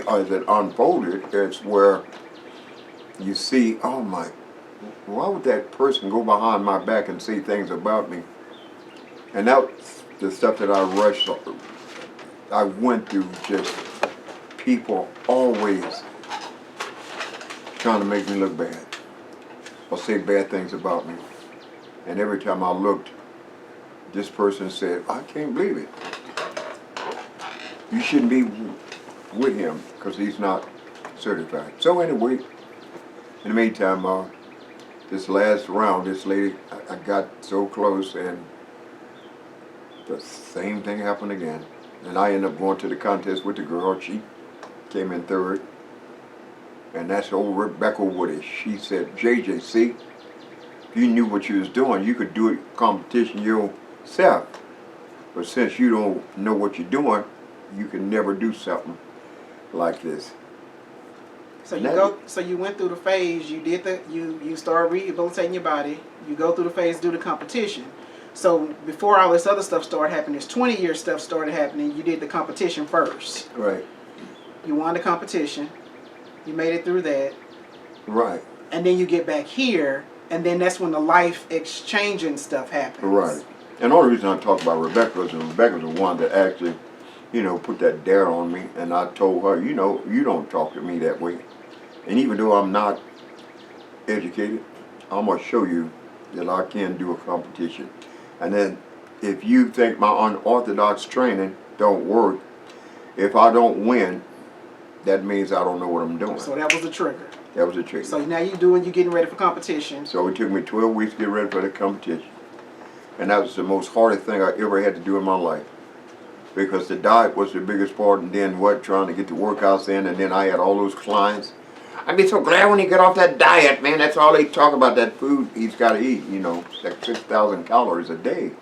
as it unfolded, it's where you see, oh my, why would that person go behind my back and say things about me? And that's the stuff that I went through, just people always trying to make me look bad or say bad things about me. And every time I looked, this person said, I can't believe it. You shouldn't be with him because he's not certified. So anyway, in the meantime, this last round, this lady, I got so close and the same thing happened again. And I ended up going to the contest with the girl. She came in third. And that's old Rebecca Woody. She said, JJ, see, if you knew what you was doing, you could do a competition yourself. But since you don't know what you're doing, you can never do something like this. So you went through the phase. You did you started rehabilitating your body. You go through the phase, do the competition. So before all this other stuff started happening, this 20-year stuff started happening. You did the competition first. Right. You won the competition. You made it through that. Right. And then you get back here, and then that's when the life exchanging stuff happens. Right. And the only reason I talk about Rebecca is Rebecca's the one that actually, put that dare on me. And I told her, you don't talk to me that way. And even though I'm not educated, I'm going to show you that I can do a competition. And then if you think my unorthodox training don't work, if I don't win, that means I don't know what I'm doing. So that was the trigger. That was the trigger. So now you're getting ready for competition. So it took me 12 weeks to get ready for the competition. And that was the most hardest thing I ever had to do in my life. Because the diet was the biggest part, and then trying to get the workouts in, and then I had all those clients. I'd be so glad when he get off that diet, man. That's all they talk about, that food he's got to eat, It's like 6,000 calories a day.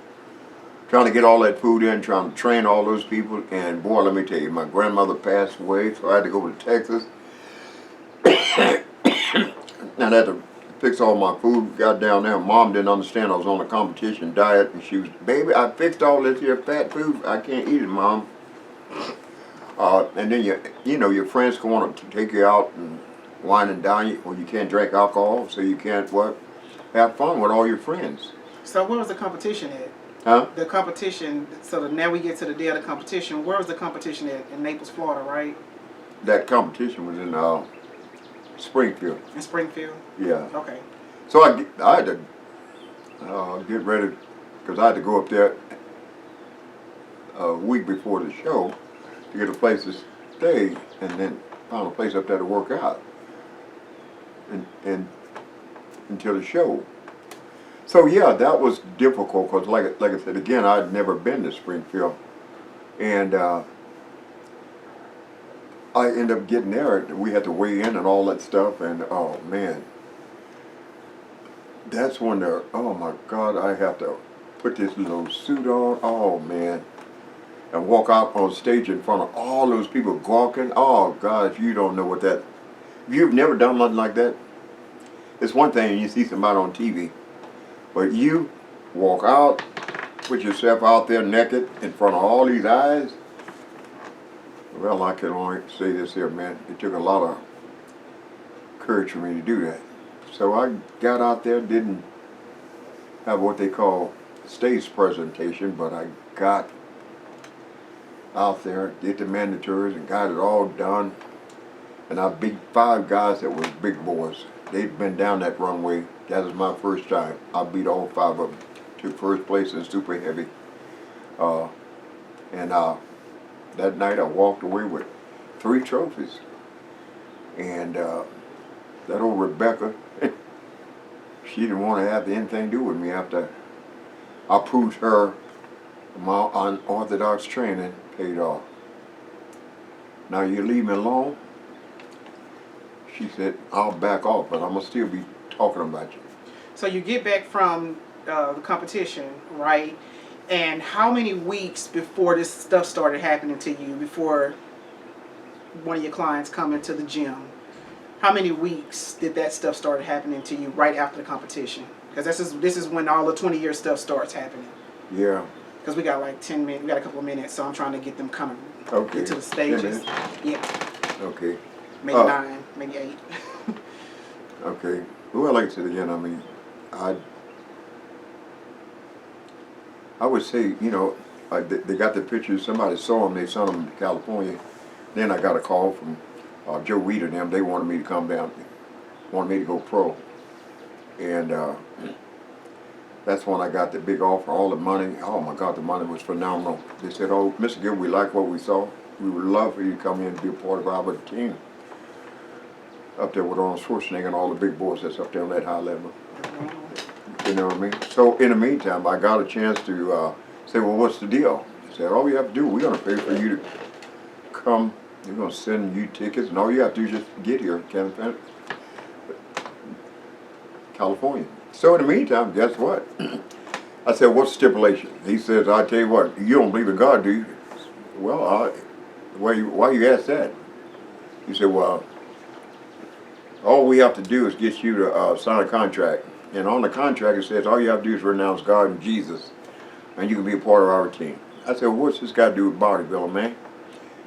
Trying to get all that food in, trying to train all those people. And boy, let me tell you, my grandmother passed away, so I had to go to Texas. And I had to fix all my food. Got down there. Mom didn't understand I was on a competition diet. And she was, baby, I fixed all this here fat food. I can't eat it, Mom. And then your friends want to take you out and wine and dine you. Well, you can't drink alcohol, so you can't have fun with all your friends. So where was the competition at? Huh? The competition, now we get to the day of the competition. Where was the competition at? In Naples, Florida, right? That competition was in Springfield. In Springfield? Yeah. Okay. So I had to get ready, because I had to go up there a week before the show to get a place to stay, and then found a place up there to work out and until the show. So yeah, that was difficult because, like I said again, I'd never been to Springfield, and I ended up getting there. We had to weigh in and all that stuff, and oh man, that's when oh my God, I have to put this little suit on. Oh man, and walk out on stage in front of all those people gawking. Oh God, if you don't know if you've never done nothing like that, it's one thing when you see somebody on TV. But you walk out, put yourself out there naked in front of all these eyes. Well, I can only say this here, man. It took a lot of courage for me to do that. So I got out there, didn't have what they call stage presentation, but I got out there, did the mandatories, and got it all done. And I beat 5 guys that were big boys. They'd been down that runway. That was my first time. I beat all 5 of them. Took first place in super heavy. And that night I walked away with 3 trophies. And that old Rebecca, she didn't want to have anything to do with me after I proved her my unorthodox training paid off. Now you leave me alone? She said, I'll back off, but I'm going to still be talking about you. So you get back from the competition, right? And how many weeks before this stuff started happening to you, before one of your clients come into the gym, how many weeks did that stuff start happening to you right after the competition? Because this is when all the 20-year stuff starts happening. Yeah. Because we got like 10 minutes, we got a couple of minutes, so I'm trying to get them kind of get to the stages. Yeah. Okay. maybe 9, maybe 8. Okay. Well, like I said again, I mean, I I would say, you know, they got the pictures. Somebody saw them. They sent them to California. Then I got a call from Joe Weed and them. They wanted me to come down, wanted me to go pro, and that's when I got the big offer. All the money. Oh my God, the money was phenomenal. They said, "Oh, Mr. Gill, we like what we saw. We would love for you to come in and be a part of our team up there with Arnold Schwarzenegger and all the big boys that's up there on that high level." You know what I mean? So in the meantime, I got a chance to say, "Well, what's the deal?" He said, "All you have to do, we're going to pay for you to come. We're going to send you tickets, and all you have to do is just get here, California." So in the meantime, guess what? I said, "What's the stipulation?" He says, "I tell you what, you don't believe in God, do you?" Well, why you ask that? He said, "Well, all we have to do is get you to sign a contract. And on the contract it says all you have to do is renounce God and Jesus, and you can be a part of our team." I said, "Well, what's this got to do with bodybuilding, man?"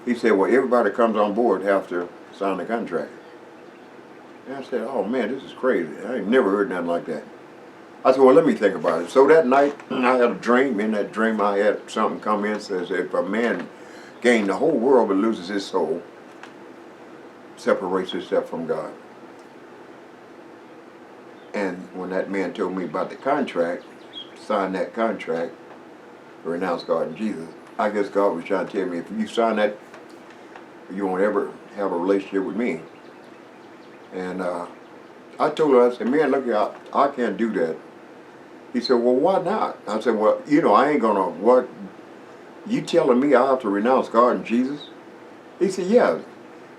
He said, "Well, everybody that comes on board have to sign the contract." And I said, "Oh man, this is crazy. I ain't never heard nothing like that." I said, "Well, let me think about it." So that night I had a dream. In that dream I had something come in, says if a man gain the whole world but loses his soul, separates himself from God. And when that man told me about the contract, sign that contract, renounce God and Jesus, I guess God was trying to tell me, if you sign that, you won't ever have a relationship with me. And I told her, I said, "Man, look here, I can't do that." He said, "Well, why not?" I said, "Well, you know, I ain't gonna, what, you telling me I have to renounce God and Jesus?" He said, "Yeah.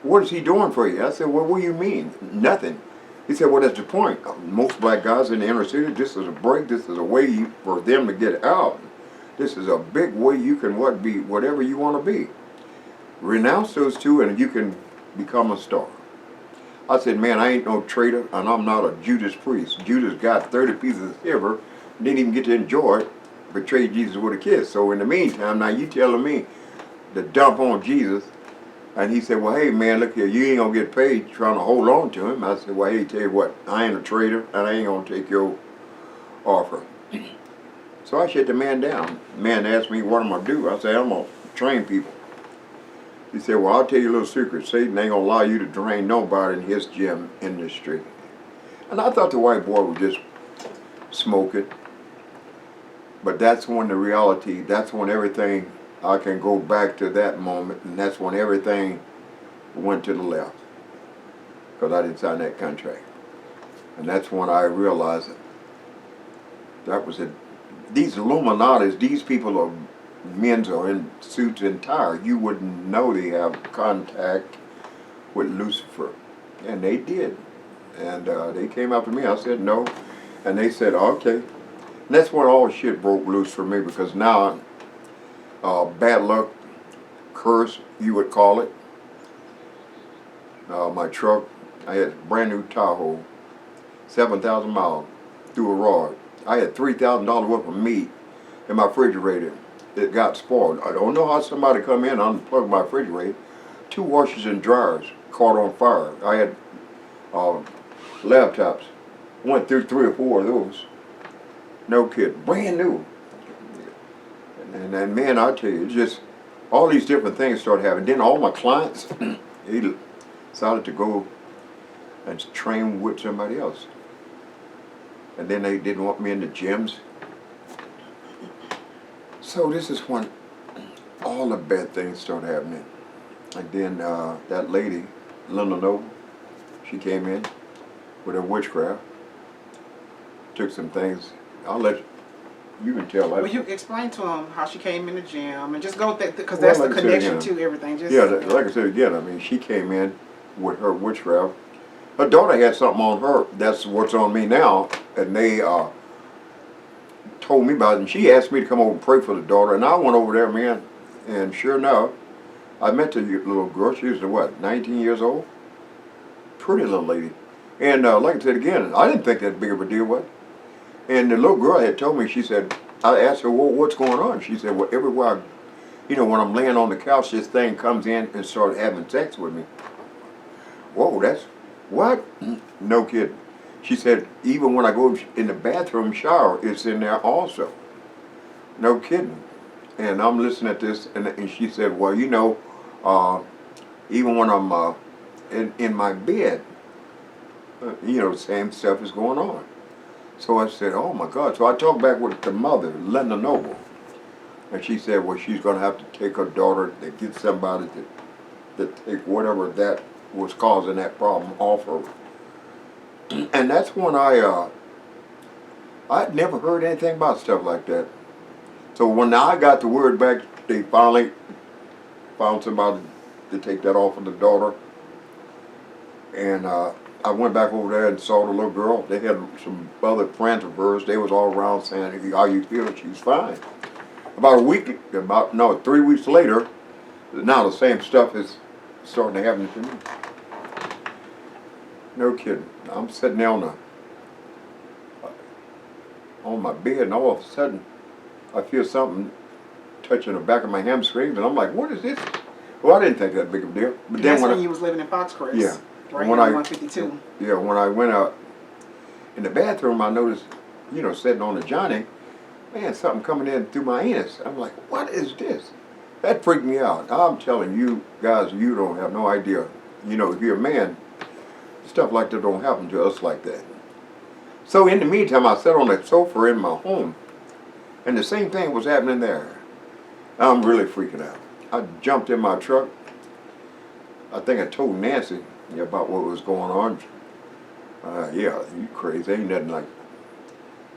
What is he doing for you?" I said, "Well, what do you mean?" "Nothing." He said, "Well, that's the point. Most black guys in the inner city, this is a break. This is a way for them to get out. This is a big way you can be whatever you want to be. Renounce those two and you can become a star." I said, "Man, I ain't no traitor and I'm not a Judas priest. Judas got 30 pieces of silver, didn't even get to enjoy it, betrayed Jesus with a kiss. So in the meantime, now you telling me to dump on Jesus." And he said, "Well, hey, man, look here, you ain't going to get paid trying to hold on to him." I said, "Well, hey, tell you what, I ain't a traitor, and I ain't going to take your offer." So I shut the man down. The man asked me, "What am I going to do?" I said, "I'm going to train people." He said, "Well, I'll tell you a little secret. Satan ain't going to allow you to train nobody in his gym industry." And I thought the white boy was just smoking. But that's when the reality, that's when everything, I can go back to that moment, and that's when everything went to the left, because I didn't sign that contract. And that's when I realized that was it. These Illuminatis, these people are men are in suits and ties. You wouldn't know they have contact with Lucifer, and they did. And they came after me. I said no, and they said okay. And that's when all shit broke loose for me, because now bad luck, curse, you would call it. My truck, I had a brand new Tahoe, 7,000 miles, through a rod. I had $3,000 worth of meat in my refrigerator. It got spoiled. I don't know how somebody come in and unplugged my refrigerator. 2 washers and dryers caught on fire. I had laptops. Went through 3 or 4 of those. No kidding. Brand new. And man, I tell you, it's just all these different things started happening. Then all my clients, they decided to go and train with somebody else. And then they didn't want me in the gyms. So this is when all the bad things started happening. And then that lady, Linda Noble, she came in with her witchcraft, took some things. I'll let you can tell that. Well, you explain to them how she came in the gym, and just go with that, because Well, that's like the I said connection again, to everything. Just, Yeah, like I said again, I mean, she came in with her witchcraft. Her daughter had something on her. That's what's on me now. And they told me about it. And she asked me to come over and pray for the daughter. And I went over there, man. And sure enough, I met the little girl. She was, what, 19 years old? Pretty little lady. And like I said again, I didn't think that big of a deal was. And the little girl had told me, she said, I asked her, "Well, what's going on?" She said, "Well, everywhere, when I'm laying on the couch, this thing comes in and started having sex with me." whoa, that's what? No kidding. She said, even when I go in the bathroom shower, it's in there also. No kidding. And I'm listening at this, and she said, well, even when I'm in my bed, same stuff is going on. So I said, oh my God. So I talked back with the mother, Linda Noble. And she said, well, she's going to have to take her daughter to get somebody to take whatever that was causing that problem off her. And that's when I'd never heard anything about stuff like that. So when I got the word back, they finally found somebody to take that off of the daughter. And I went back over there and saw the little girl. They had some other friends of hers. They was all around saying, how you feel? She's fine. About 3 weeks later, now the same stuff is starting to happen to me. No kidding. I'm sitting there on my bed, and all of a sudden, I feel something touching the back of my hamstrings, and I'm like, what is this? Well, I didn't think that big of a deal. But then when you was living in Foxcrest. Yeah. Right here on 152. Yeah, when I went out in the bathroom, I noticed, sitting on the Johnny, man, something coming in through my anus. I'm like, what is this? That freaked me out. I'm telling you guys, you don't have no idea. If you're a man, stuff like that don't happen to us like that. So in the meantime, I sat on that sofa in my home, and the same thing was happening there. I'm really freaking out. I jumped in my truck. I think I told Nancy about what was going on. Yeah, you crazy, ain't nothing like that.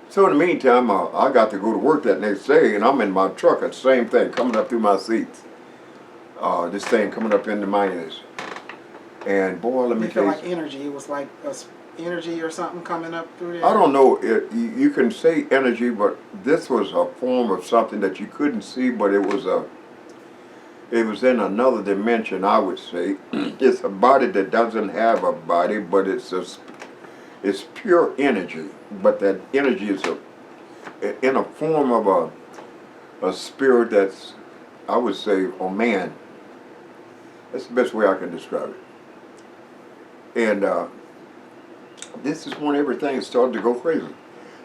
So in the meantime, I got to go to work that next day, and I'm in my truck, the same thing coming up through my seats. This thing coming up into my anus. And boy, let me tell you. You feel like energy, it was like energy or something coming up through there? I don't know, you can say energy, but this was a form of something that you couldn't see, but it was in another dimension, I would say. It's a body that doesn't have a body, but it's pure energy. But that energy is in a form of a spirit that's, I would say, oh man, that's the best way I can describe it. And this is when everything started to go crazy.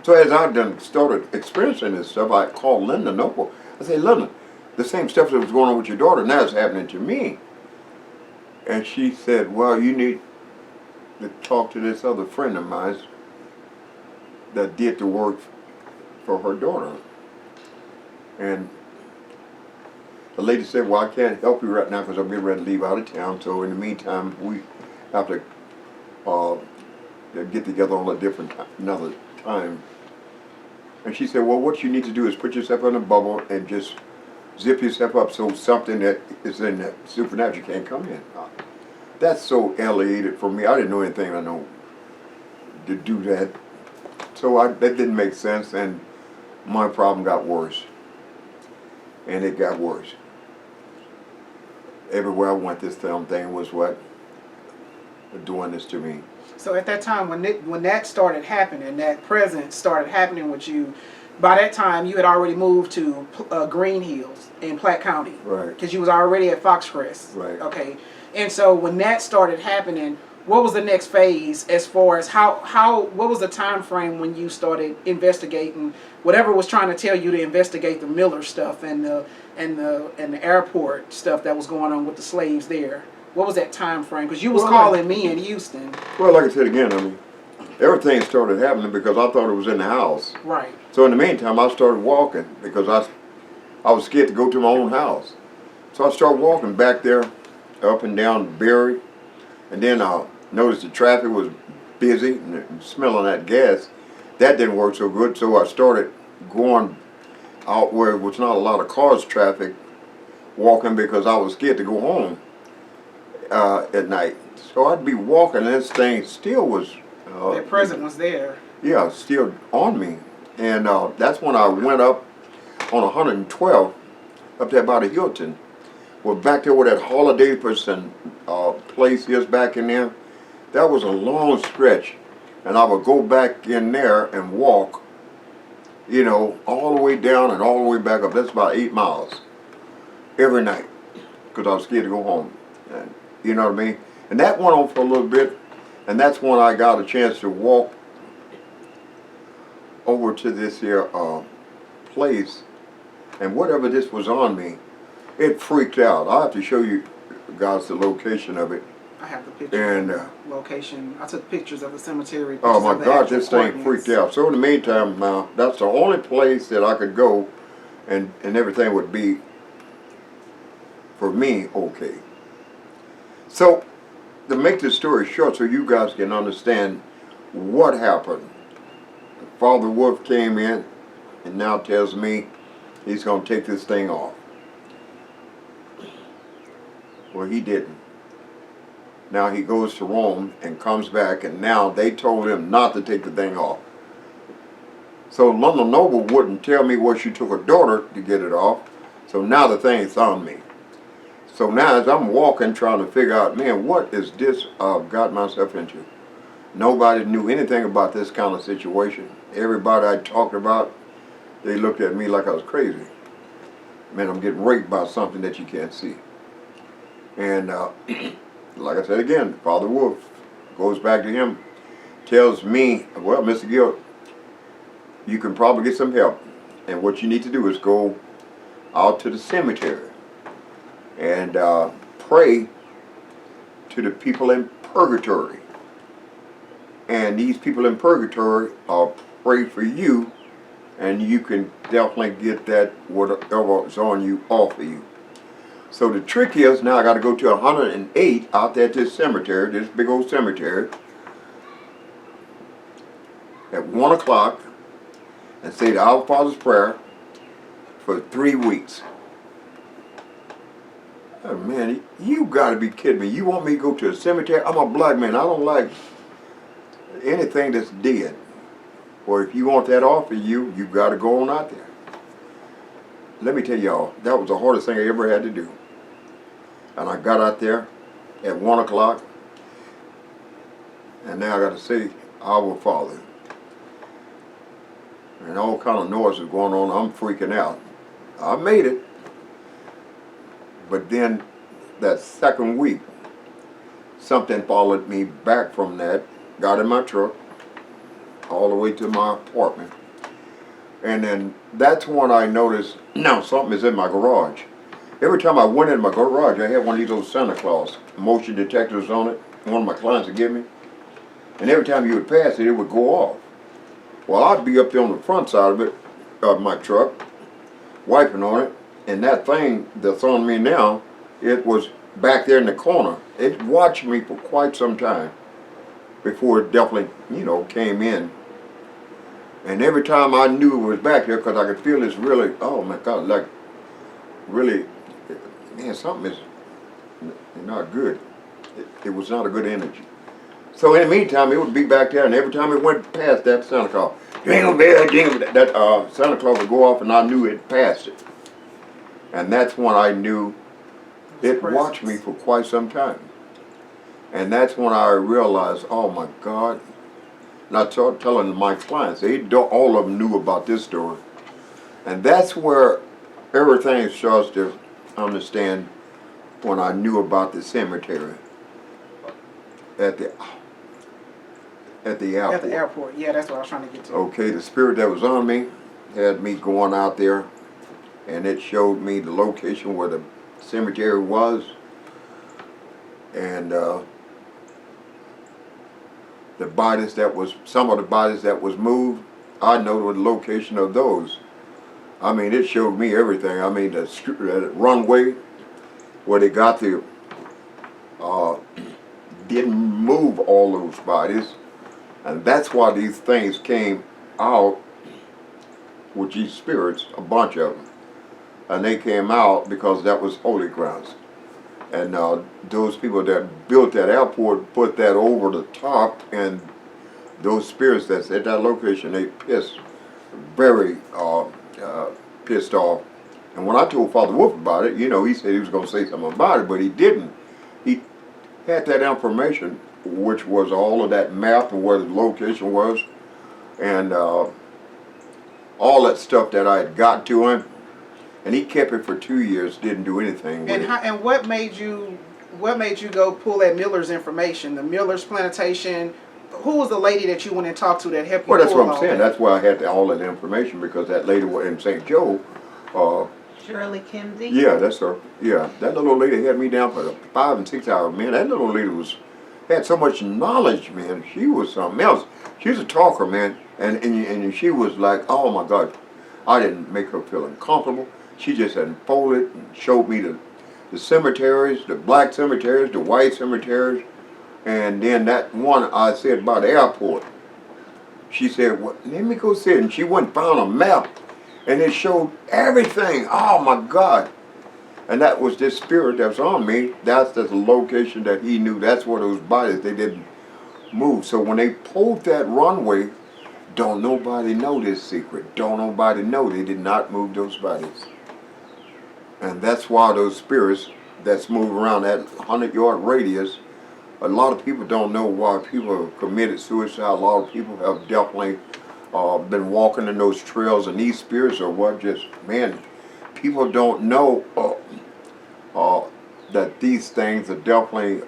So as I started experiencing this stuff, I called Linda Noble. I said, Linda, the same stuff that was going on with your daughter now is happening to me. And she said, well, you need to talk to this other friend of mine that did the work for her daughter. And the lady said, well, I can't help you right now because I'm getting ready to leave out of town. So in the meantime, we have to get together on another time. And she said, well, what you need to do is put yourself in a bubble and just zip yourself up so something that is in that supernatural can't come in. That's so alienated for me. I didn't know anything I know to do that. So that didn't make sense, and my problem got worse. And it got worse. Everywhere I went, this damn thing was doing this to me. So at that time, when that started happening, that present started happening with you, by that time you had already moved to Green Hills in Platte County. Right. Because you was already at Foxcrest. Right. Okay. And so when that started happening, what was the next phase as far as what was the time frame when you started investigating whatever was trying to tell you to investigate the Miller stuff and the airport stuff that was going on with the slaves there? What was that time frame? Because you was calling me in Houston. Well, like I said again, everything started happening because I thought it was in the house. Right. So in the meantime, I started walking because I was scared to go to my own house. So I started walking back there, up and down Berry, and then I noticed the traffic was busy and smelling that gas. That didn't work so good, so I started going out where it was not a lot of cars traffic, walking because I was scared to go home at night. So I'd be walking, and this thing still was... that present was there. Yeah, still on me. And that's when I went up on 112, up there by the Hilton. Well, back there where that Holiday Person place is back in there, that was a long stretch. And I would go back in there and walk, all the way down and all the way back up. That's about 8 miles every night because I was scared to go home. And, you know what I mean? And that went on for a little bit, and that's when I got a chance to walk over to this here place, and whatever this was on me, it freaked out. I'll have to show you guys the location of it. I have the picture And of the location. I took pictures of the cemetery. oh Pictures my of the God, actual this thing coordinates. freaked out. So in the meantime, that's the only place that I could go, and everything would be, for me, okay. So, to make this story short so you guys can understand what happened, Father Wolf came in and now tells me he's going to take this thing off. Well, he didn't. Now he goes to Rome and comes back, and now they told him not to take the thing off. So London Noble wouldn't tell me where she took her daughter to get it off, so now the thing's on me. So now as I'm walking trying to figure out, man, what is this I've got myself into? Nobody knew anything about this kind of situation. Everybody I talked about, they looked at me like I was crazy. Man, I'm getting raped by something that you can't see. And like I said again, Father Wolf goes back to him, tells me, well, Mr. Gill, you can probably get some help. And what you need to do is go out to the cemetery and pray to the people in purgatory. And these people in purgatory pray for you, and you can definitely get that whatever is on you off of you. So the trick is, now I got to go to 108 out there at this cemetery, this big old cemetery, at 1 o'clock, and say the Our Father's Prayer for 3 weeks. Oh man, you got to be kidding me. You want me to go to a cemetery? I'm a black man. I don't like anything that's dead. Or if you want that off of you, you got to go on out there. Let me tell y'all, that was the hardest thing I ever had to do. And I got out there at 1 o'clock, and now I got to say, Our Father. And all kind of noise is going on. I'm freaking out. I made it. But then that second week, something followed me back from that, got in my truck, all the way to my apartment. And then that's when I noticed, now something is in my garage. Every time I went in my garage, I had one of these old Santa Claus motion detectors on it, one of my clients would give me. And every time you would pass it, it would go off. Well, I'd be up there on the front side of it, of my truck, wiping on it, and that thing that's on me now, it was back there in the corner. It watched me for quite some time before it definitely, came in. And every time I knew it was back there, because I could feel this really, oh my God, like really, man, something is not good. It was not a good energy. So in the meantime, it would be back there, and every time it went past that Santa Claus, jingle bell, jingle bell, that Santa Claus would go off, and I knew it passed it. And that's when I knew it watched me for quite some time. And that's when I realized, oh my God. And I started telling my clients, all of them knew about this story. And that's where everything starts to understand when I knew about the cemetery at the airport. At the airport, yeah, that's what I was trying to get to. Okay, the spirit that was on me had me going out there, and it showed me the location where the cemetery was, and the bodies some of the bodies that was moved, I know the location of those. I mean, it showed me everything. I mean, the runway where they got the, didn't move all those bodies, and that's why these things came out with these spirits, a bunch of them. And they came out because that was holy grounds. And those people that built that airport put that over the top, and those spirits that's at that location, they very pissed off. And when I told Father Wolf about it, he said he was going to say something about it, but he didn't. He had that information, which was all of that map and where the location was, and all that stuff that I had got to him. And he kept it for 2 years, didn't do anything with it. And what made you what made you go pull that Miller's information? The Miller's plantation. Who was the lady that you went and talked to that helped you? Well, that's pull what I'm saying. that? That's why I had all that information, because that lady was in St. Joe. Shirley Kimsey? Yeah, that's her. Yeah, that little old lady had me down for 5 and 6 hours, man. That little old lady had so much knowledge, man. She was something else. She was a talker, man. And she was like, oh my God. I didn't make her feel uncomfortable. She just unfolded and showed me the cemeteries, the black cemeteries, the white cemeteries. And then that one I said about the airport. She said, well, let me go see it. And she went and found a map. And it showed everything. Oh my God. And that was this spirit that was on me. That's the location that he knew. That's where those bodies, they didn't move. So when they pulled that runway, don't nobody know this secret. Don't nobody know they did not move those bodies. And that's why those spirits that's moving around that 100-yard radius, a lot of people don't know why people have committed suicide. A lot of people have definitely been walking in those trails, and these spirits are what just, man, people don't know that these things are definitely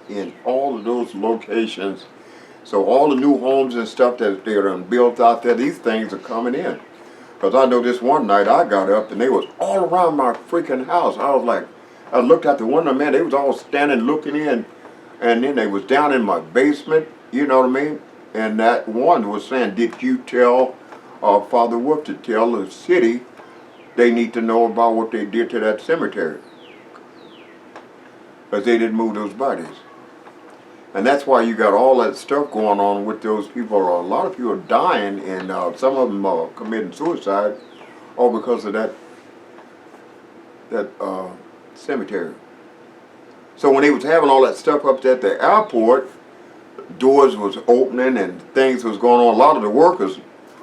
in all of those locations. So all the new homes and stuff that they're built out there, these things are coming in. Because I know this one night I got up and they was all around my freaking house. I was like, I looked out the window, man, they was all standing looking in. And then they was down in my basement, you know what I mean? And that one was saying, did you tell Father Wolf to tell the city they need to know about what they did to that cemetery? Because they didn't move those bodies. And that's why you got all that stuff going on with those people. A lot of people are dying, and some of them are committing suicide, all because of that cemetery. So when they was having all that stuff up at the airport, doors was opening and things was going on. A lot of the workers,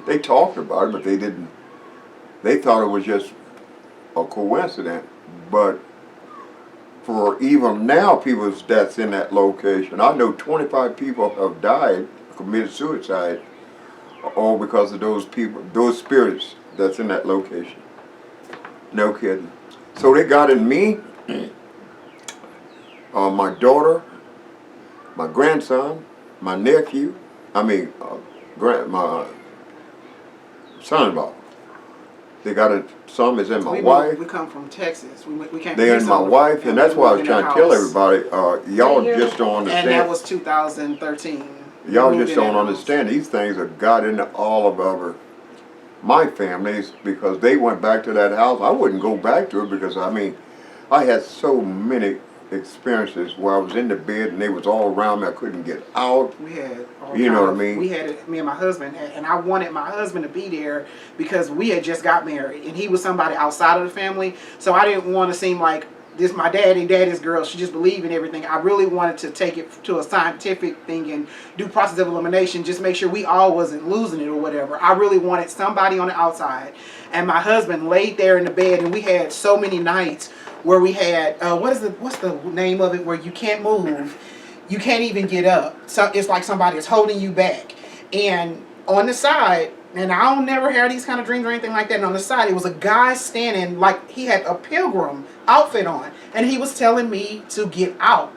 they talked about it, but they didn't. They thought it was just a coincidence. But for even now, people that's in that location, I know 25 people have died, committed suicide, all because of those people, those spirits that's in that location. No kidding. So they got in me, my daughter, my grandson, my nephew, my son-in-law. They got it. Some is in my wife. We come from Texas. We came. They're in my wife, and that's why I was trying to tell everybody. Y'all just don't understand. And that was 2013. Y'all just don't understand. These things have got into all of my families, because they went back to that house. I wouldn't go back to it because I had so many experiences where I was in the bed and they was all around me. I couldn't get out. We had all you know what I mean? We had it, me and my husband, and I wanted my husband to be there because we had just got married and he was somebody outside of the family. So I didn't want to seem like this my daddy's girl. She just believed in everything. I really wanted to take it to a scientific thing and do process of elimination, just make sure we all wasn't losing it or whatever. I really wanted somebody on the outside. And my husband laid there in the bed, and we had so many nights where we had what's the name of it, where you can't move, you can't even get up. So it's like somebody is holding you back. And on the side, and I don't never have these kind of dreams or anything like that. And on the side, it was a guy standing like he had a pilgrim outfit on, and he was telling me to get out.